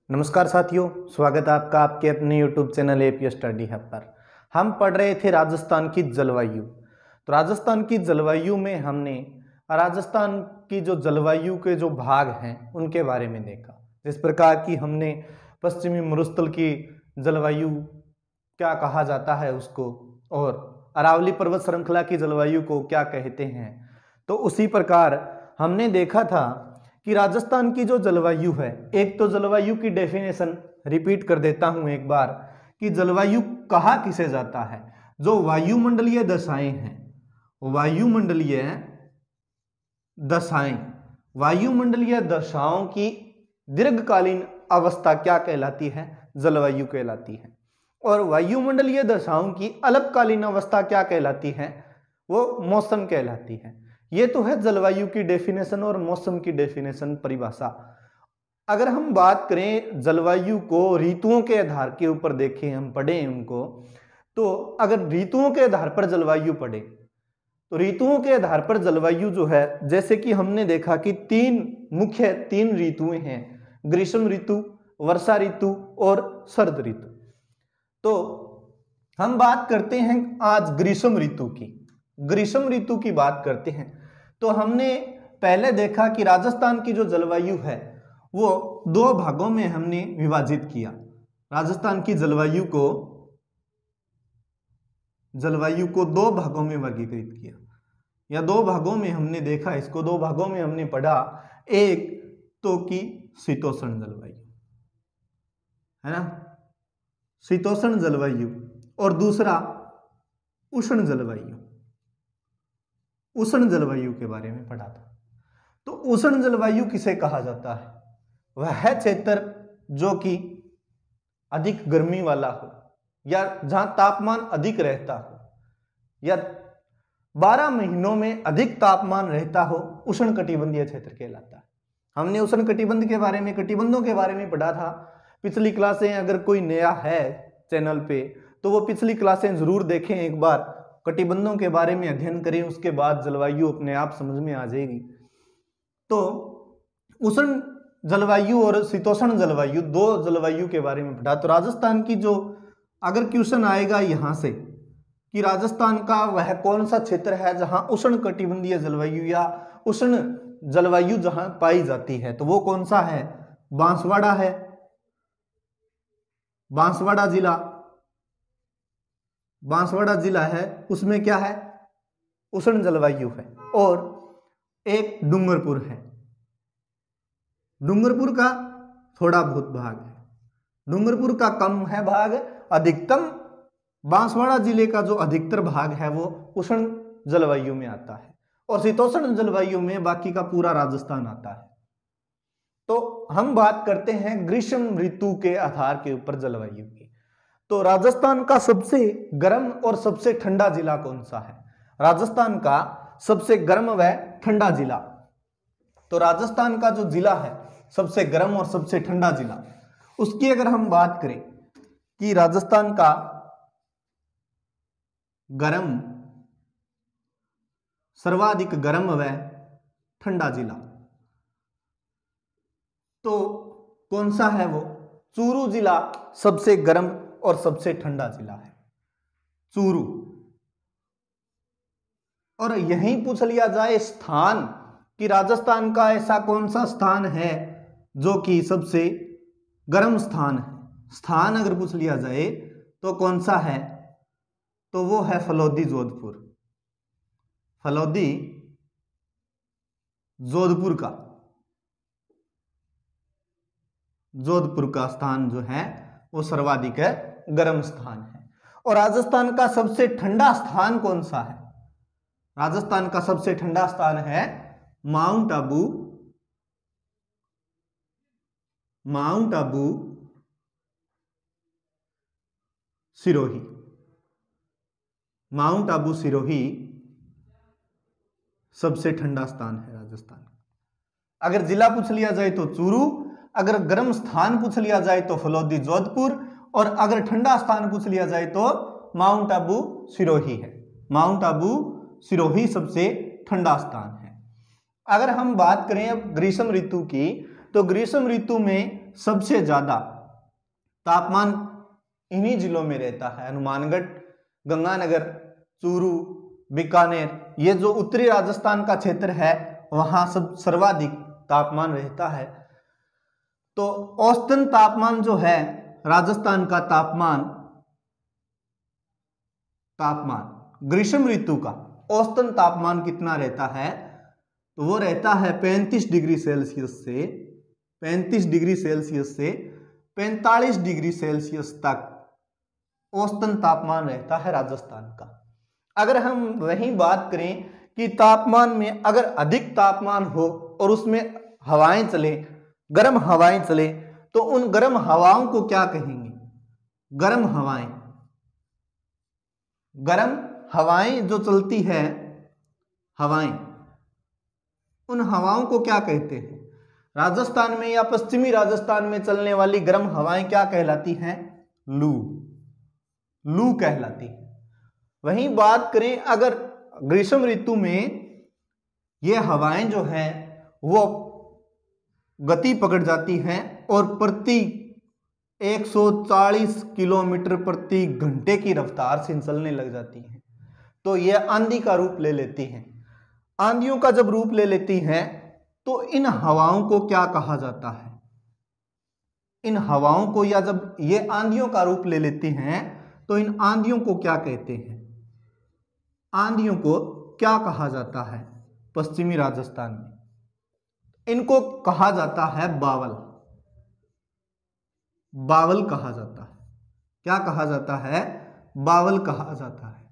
नमस्कार साथियों, स्वागत है आपका आपके अपने YouTube channel AP study hub पर। हम पढ़ रहे थे राजस्थान की जलवायु। तो राजस्थान की जलवायु में हमने राजस्थान की जो जलवायु के जो भाग हैं उनके बारे में देखा। जिस प्रकार की हमने पश्चिमी मरुस्थल की जलवायु क्या कहा जाता है उसको, और अरावली पर्वत श्रृंखला की जलवायु को क्या कहते हैं। तो उसी प्रकार हमने देखा था कि राजस्थान की जो जलवायु है, एक तो जलवायु की डेफिनेशन रिपीट कर देता हूं एक बार कि जलवायु कहा किसे जाता है। जो वायुमंडलीय दशाएं हैं, वायुमंडलीय दशाएं, वायुमंडलीय दशाओं की दीर्घकालीन अवस्था क्या कहलाती है? जलवायु कहलाती है। और वायुमंडलीय दशाओं की अल्पकालीन अवस्था क्या कहलाती है? वो मौसम कहलाती है। ये तो है जलवायु की डेफिनेशन और मौसम की डेफिनेशन, परिभाषा। अगर हम बात करें जलवायु को ऋतुओं के आधार के ऊपर देखें, हम पढ़ें उनको, तो अगर ऋतुओं के आधार पर जलवायु पढ़े तो ऋतुओं के आधार पर जलवायु जो है, जैसे कि हमने देखा कि तीन ऋतुएं हैं, ग्रीष्म ऋतु, वर्षा ऋतु और शरद ऋतु। तो हम बात करते हैं आज ग्रीष्म ऋतु की। ग्रीष्म ऋतु की बात करते हैं तो हमने पहले देखा कि राजस्थान की जो जलवायु है वो दो भागों में हमने विभाजित किया। राजस्थान की जलवायु को दो भागों में वर्गीकृत किया, या दो भागों में हमने देखा इसको, दो भागों में हमने पढ़ा। एक तो कि शीतोष्ण जलवायु है ना, शीतोष्ण जलवायु, और दूसरा उष्ण जलवायु। उष्ण जलवायु के बारे में पढ़ा था। तो उष्ण जलवायु किसे कहा जाता है? वह क्षेत्र जो कि अधिक गर्मी वाला हो, या जहां तापमान अधिक रहता हो, या 12 महीनों में अधिक तापमान रहता हो, उष्ण कटिबंधीय क्षेत्र कहलाता है। हमने उष्ण कटिबंध के बारे में, कटिबंधों के बारे में पढ़ा था पिछली क्लासें। अगर कोई नया है चैनल पे तो वो पिछली क्लासें जरूर देखें एक बार, कटिबंधों के बारे में अध्ययन करें, उसके बाद जलवायु अपने आप समझ में आ जाएगी। तो उष्ण जलवायु और शीतोष्ण जलवायु, दो जलवायु के बारे में पढ़ा। तो राजस्थान की जो अगर क्वेश्चन आएगा यहां से कि राजस्थान का वह कौन सा क्षेत्र है जहां उष्ण कटिबंधीय जलवायु या उष्ण जलवायु जहां पाई जाती है, तो वो कौन सा है? बांसवाड़ा है, बांसवाड़ा जिला है, उसमें क्या है? उष्ण जलवायु है। और एक डूंगरपुर है, डूंगरपुर का थोड़ा बहुत भाग है, डूंगरपुर का कम है भाग, अधिकतम बांसवाड़ा जिले का जो अधिकतर भाग है वो उष्ण जलवायु में आता है, और शीतोष्ण जलवायु में बाकी का पूरा राजस्थान आता है। तो हम बात करते हैं ग्रीष्म ऋतु के आधार के ऊपर जलवायु की। तो राजस्थान का सबसे गर्म और सबसे ठंडा जिला कौन सा है? राजस्थान का सबसे गर्म व ठंडा जिला, तो राजस्थान का जो जिला है सबसे गर्म और सबसे ठंडा जिला, उसकी अगर हम बात करें कि राजस्थान का गर्म, सर्वाधिक गर्म व ठंडा जिला तो कौन सा है? वो चूरू जिला सबसे गर्म और सबसे ठंडा जिला है, चूरू। और यहीं पूछ लिया जाए स्थान कि राजस्थान का ऐसा कौन सा स्थान है जो कि सबसे गर्म स्थान है, स्थान अगर पूछ लिया जाए तो कौन सा है? तो वो है फलोदी, जोधपुर। फलोदी जोधपुर का स्थान जो है वो सर्वाधिक गर्म स्थान है। और राजस्थान का सबसे ठंडा स्थान कौन सा है? राजस्थान का सबसे ठंडा स्थान है माउंट आबू, सिरोही। माउंट आबू सिरोही सबसे ठंडा स्थान है राजस्थान। अगर जिला पूछ लिया जाए तो चूरू, अगर गर्म स्थान पूछ लिया जाए तो फलोदी, जोधपुर, और अगर ठंडा स्थान पूछ लिया जाए तो माउंट आबू सिरोही है। माउंट आबू सिरोही सबसे ठंडा स्थान है। अगर हम बात करें अब ग्रीष्म ऋतु की, तो ग्रीष्म ऋतु में सबसे ज्यादा तापमान इन्हीं जिलों में रहता है, हनुमानगढ़, गंगानगर, चूरू, बीकानेर, ये जो उत्तरी राजस्थान का क्षेत्र है वहां सब सर्वाधिक तापमान रहता है। तो औसतन तापमान जो है राजस्थान का तापमान ग्रीष्म ऋतु का औसतन तापमान कितना रहता है? तो वो रहता है 35 डिग्री सेल्सियस से 45 डिग्री सेल्सियस तक औसतन तापमान रहता है राजस्थान का। अगर हम वही बात करें कि तापमान में अगर अधिक तापमान हो और उसमें हवाएं चले, गर्म हवाएं चले, तो उन गर्म हवाओं को क्या कहेंगे? गर्म हवाएं जो चलती है, हवाएं, उन हवाओं को क्या कहते हैं? राजस्थान में या पश्चिमी राजस्थान में चलने वाली गर्म हवाएं क्या कहलाती हैं? लू कहलाती है। वहीं बात करें अगर ग्रीष्म ऋतु में ये हवाएं जो हैं वो गति पकड़ जाती हैं और प्रति 140 किलोमीटर प्रति घंटे की रफ्तार से चलने लग जाती हैं, तो ये आंधी का रूप ले लेती हैं। आंधियों का जब रूप ले लेती हैं तो इन हवाओं को क्या कहा जाता है? इन हवाओं को, या जब ये आंधियों का रूप ले लेती हैं तो इन आंधियों को क्या कहते हैं? आंधियों को क्या कहा जाता है पश्चिमी राजस्थान में? इनको कहा जाता है बावल कहा जाता है। क्या कहा जाता है? बावल कहा जाता है।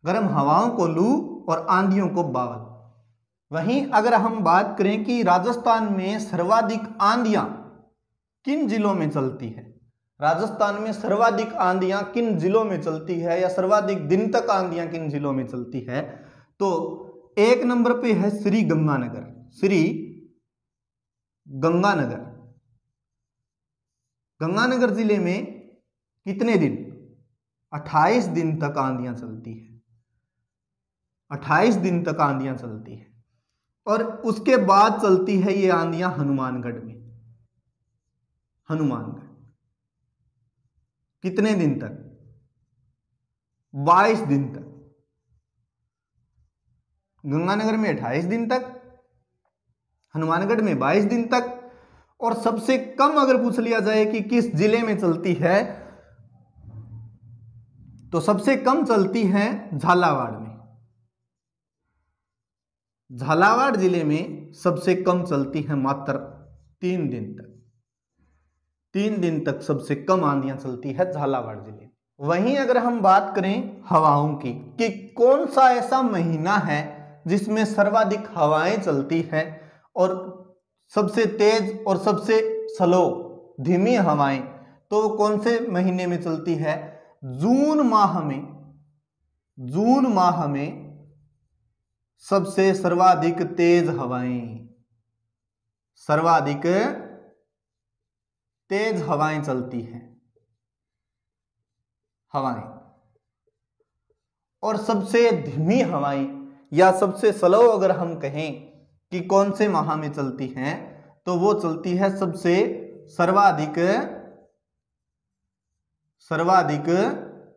गर्म हवाओं को लू और आंधियों को बावल। वहीं अगर हम बात करें कि राजस्थान में सर्वाधिक आंधियां किन जिलों में चलती है, राजस्थान में सर्वाधिक आंधियां किन जिलों में चलती है या सर्वाधिक दिन तक आंधियां किन जिलों में चलती है, तो एक नंबर पे है श्री गंगानगर। गंगानगर जिले में कितने दिन? 28 दिन तक आंधियां चलती है। 28 दिन तक आंधियां चलती है। और उसके बाद चलती है ये आंधियां हनुमानगढ़ में। हनुमानगढ़ कितने दिन तक? 22 दिन तक। गंगानगर में 28 दिन तक, हनुमानगढ़ में 22 दिन तक। और सबसे कम अगर पूछ लिया जाए कि किस जिले में चलती है, तो सबसे कम चलती है झालावाड़ में। झालावाड़ जिले में सबसे कम चलती है मात्र 3 दिन तक। 3 दिन तक सबसे कम आंधियां चलती है झालावाड़ जिले में। वहीं अगर हम बात करें हवाओं की कि कौन सा ऐसा महीना है जिसमें सर्वाधिक हवाएं चलती हैं और सबसे तेज और सबसे स्लो धीमी हवाएं, तो वो कौन से महीने में चलती है? जून माह में सबसे सर्वाधिक तेज हवाएं चलती हैं और सबसे धीमी हवाएं या सबसे स्लो अगर हम कहें कि कौन से माह में चलती हैं, तो वो चलती है सबसे सर्वाधिक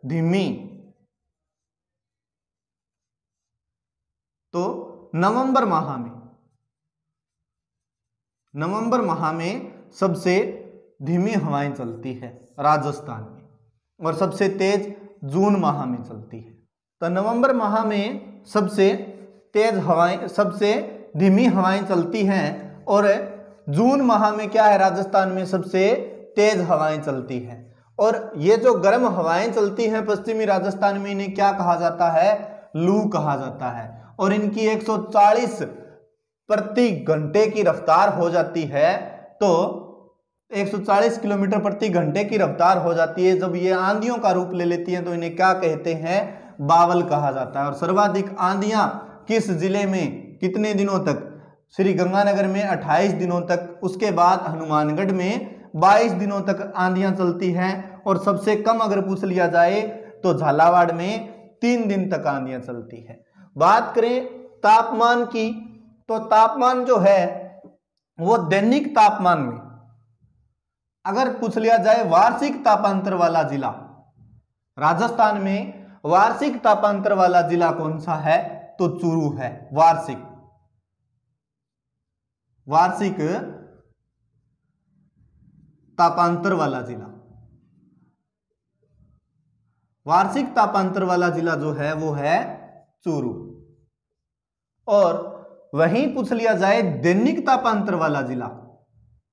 धीमी, तो नवंबर माह में सबसे धीमी हवाएं चलती है राजस्थान में, और सबसे तेज जून माह में चलती है। तो नवंबर माह में सबसे धीमी हवाएं चलती हैं और जून माह में क्या है? राजस्थान में सबसे तेज हवाएं चलती हैं। और ये जो गर्म हवाएं चलती हैं पश्चिमी राजस्थान में, इन्हें क्या कहा जाता है? लू कहा जाता है। और इनकी 140 प्रति घंटे की रफ्तार हो जाती है, तो 140 किलोमीटर प्रति घंटे की रफ्तार हो जाती है। जब ये आंधियों का रूप ले लेती हैं तो इन्हें क्या कहते हैं? बावल कहा जाता है। और सर्वाधिक आंधियां किस जिले में कितने दिनों तक? श्री गंगानगर में 28 दिनों तक, उसके बाद हनुमानगढ़ में 22 दिनों तक आंधियां चलती हैं। और सबसे कम अगर पूछ लिया जाए तो झालावाड़ में 3 दिन तक आंधियां चलती है। बात करें तापमान की, तो तापमान जो है वो दैनिक तापमान में, अगर पूछ लिया जाए वार्षिक तापांतर वाला जिला, राजस्थान में वार्षिक तापांतर वाला जिला कौन सा है, तो चूरू है। वार्षिक तापांतर वाला जिला, वार्षिक तापांतर वाला जिला जो है वो है चूरू। और वहीं पूछ लिया जाए दैनिक तापांतर वाला जिला,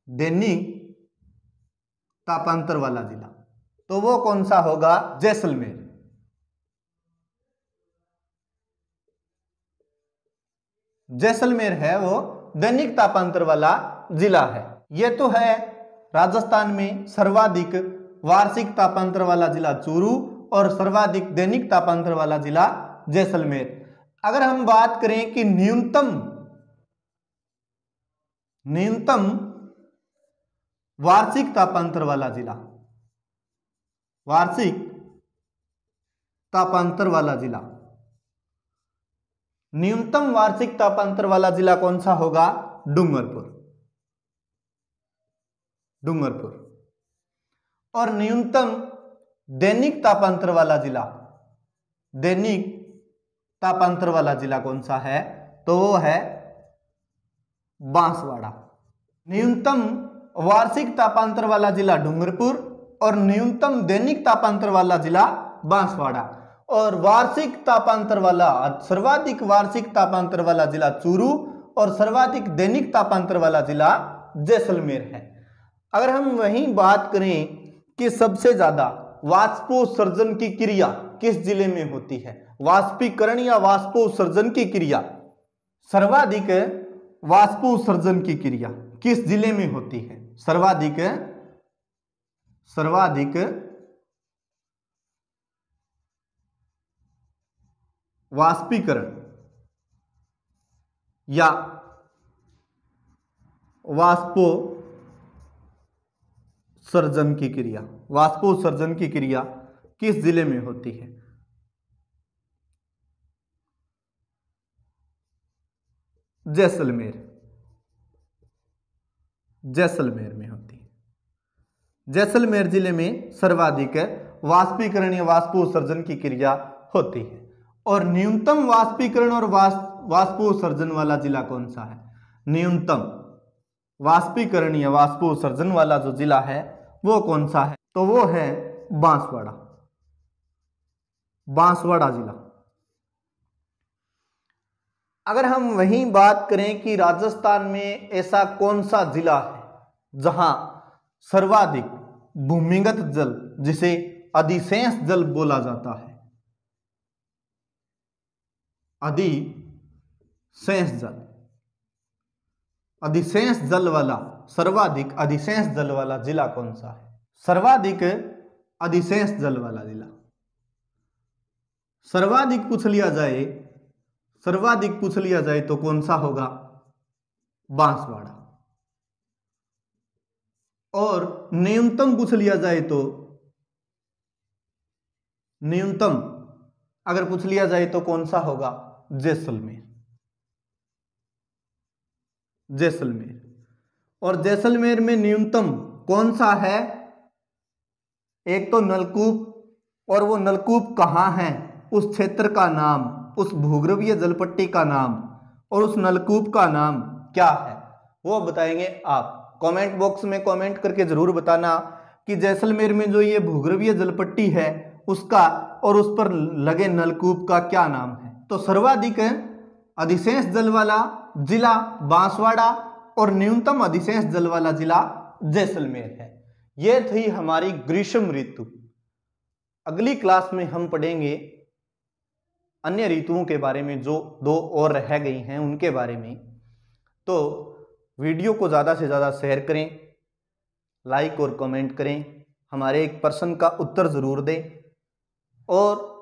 दैनिक तापांतर वाला जिला, तो वो कौन सा होगा, जैसलमेर। जैसलमेर है वो दैनिक तापांतर वाला जिला है। ये तो है राजस्थान में सर्वाधिक वार्षिक तापांतर वाला जिला चूरू और सर्वाधिक दैनिक तापांतर वाला जिला जैसलमेर। अगर हम बात करें कि न्यूनतम वार्षिक तापांतर वाला जिला, वार्षिक तापांतर वाला जिला, न्यूनतम वार्षिक तापांतर वाला जिला कौन सा होगा, डूंगरपुर। और न्यूनतम दैनिक तापांतर वाला जिला, दैनिक तापांतर वाला जिला कौन सा है, तो वो है बांसवाड़ा। न्यूनतम वार्षिक तापांतर वाला जिला डूंगरपुर और न्यूनतम दैनिक तापांतर वाला जिला बांसवाड़ा। और वार्षिक तापांतर वाला, सर्वाधिक वार्षिक तापांतर वाला जिला चूरू और सर्वाधिक दैनिक तापांतर वाला जिला जैसलमेर है। अगर हम वहीं बात करें कि सबसे ज्यादा वाष्पोत्सर्जन की क्रिया किस जिले में होती है, वाष्पीकरण या वाष्पोत्सर्जन की क्रिया, सर्वाधिक वाष्पोत्सर्जन की क्रिया किस जिले में होती है, सर्वाधिक वाष्पीकरण या वाष्पोत्सर्जन की क्रिया, वाष्पोत्सर्जन की क्रिया किस जिले में होती है, जैसलमेर में होती है। जैसलमेर जिले में सर्वाधिक वाष्पीकरण या वाष्पोत्सर्जन की क्रिया होती है। और न्यूनतम वाष्पीकरण और वाष्पोत्सर्जन वाला जिला कौन सा है, न्यूनतम वाष्पीकरण या वाष्पोत्सर्जन वाला जो जिला है वो कौन सा है, तो वो है बांसवाड़ा जिला। अगर हम वहीं बात करें कि राजस्थान में ऐसा कौन सा जिला है जहां सर्वाधिक भूमिगत जल, जिसे अधिशेष जल बोला जाता है, अधिशेष जल वाला, सर्वाधिक अधिशेष जल वाला जिला कौन सा है, सर्वाधिक अधिशेष जल वाला जिला, सर्वाधिक पूछ लिया जाए तो कौन सा होगा, बांसवाड़ा। और न्यूनतम पूछ लिया जाए तो, न्यूनतम अगर पूछ लिया जाए तो कौन सा होगा, जैसलमेर। और जैसलमेर में न्यूनतम कौन सा है, एक तो नलकूप, और वो नलकूप कहाँ है, उस क्षेत्र का नाम, उस भूगर्भीय जलपट्टी का नाम और उस नलकूप का नाम क्या है, वो बताएंगे आप। कमेंट बॉक्स में कमेंट करके जरूर बताना कि जैसलमेर में जो ये भूगर्भीय जलपट्टी है उसका और उस पर लगे नलकूप का क्या नाम है। तो सर्वाधिक अधिशेष जल वाला जिला बांसवाड़ा और न्यूनतम अधिशेष जल वाला जिला जैसलमेर है। यह थी हमारी ग्रीष्म ऋतु। अगली क्लास में हम पढ़ेंगे अन्य ऋतुओं के बारे में, जो 2 और रह गई हैं उनके बारे में। तो वीडियो को ज़्यादा से ज़्यादा शेयर करें, लाइक और कमेंट करें, हमारे एक प्रश्न का उत्तर ज़रूर दें और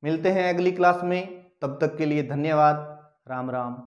मिलते हैं अगली क्लास में। तब तक के लिए धन्यवाद। राम राम।